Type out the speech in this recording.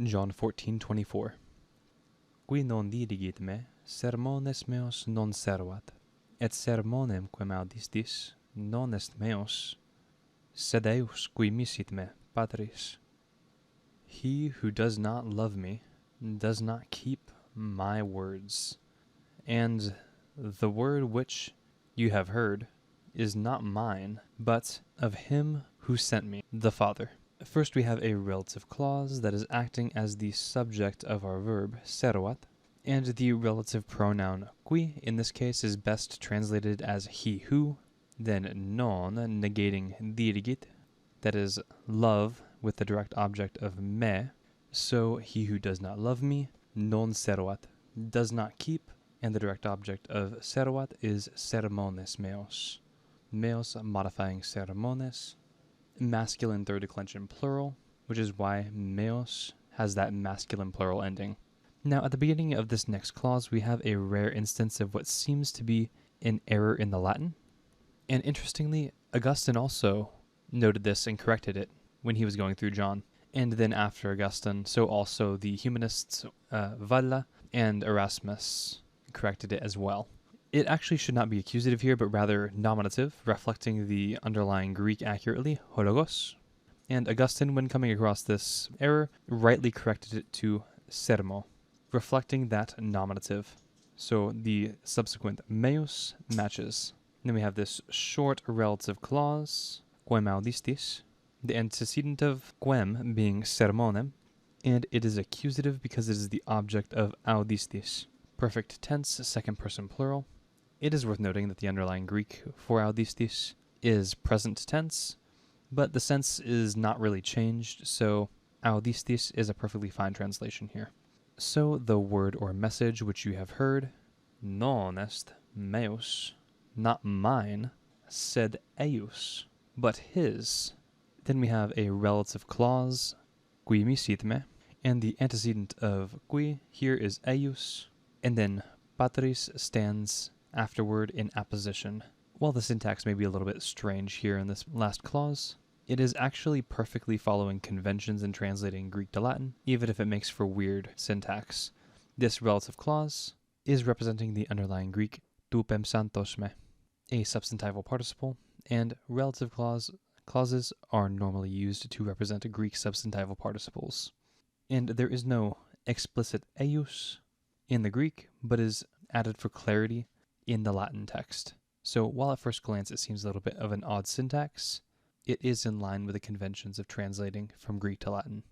John 14:24. Qui non dirigit me, sermones meos non servat, et sermonem quem audistis non est meos, sed Deus qui misit me, Patris. He who does not love me does not keep my words, and the word which you have heard is not mine, but of him who sent me, the Father. First we have a relative clause that is acting as the subject of our verb, servat, and the relative pronoun qui in this case is best translated as he who, then non negating dirigit, that is love with the direct object of me, so he who does not love me, non servat, does not keep, and the direct object of servat is sermones meos. Meos modifying sermones, masculine third declension plural, which is why meos has that masculine plural ending. Now, at the beginning of this next clause, we have a rare instance of what seems to be an error in the Latin. And interestingly, Augustine also noted this and corrected it when he was going through John. And then after Augustine, so also the humanists Valla and Erasmus corrected it as well. It actually should not be accusative here, but rather nominative, reflecting the underlying Greek accurately, hologos. And Augustine, when coming across this error, rightly corrected it to sermo, reflecting that nominative. So the subsequent meos matches. Then we have this short relative clause, quem audistis, the antecedent of quem being sermonem, and it is accusative because it is the object of audistis. Perfect tense, second person plural. It is worth noting that the underlying Greek for audistis is present tense, but the sense is not really changed, so audistis is a perfectly fine translation here. So the word or message which you have heard, non est meus, not mine, sed eius, but his. Then we have a relative clause, qui misit me, and the antecedent of qui here is eius, and then Patris stands afterward in apposition. While the syntax may be a little bit strange here in this last clause, it is actually perfectly following conventions in translating Greek to Latin, even if it makes for weird syntax. This relative clause is representing the underlying Greek tu pensantos me, a substantival participle, and relative clauses are normally used to represent Greek substantival participles. And there is no explicit eius in the Greek, but is added for clarity in the Latin text. So while at first glance it seems a little bit of an odd syntax, it is in line with the conventions of translating from Greek to Latin.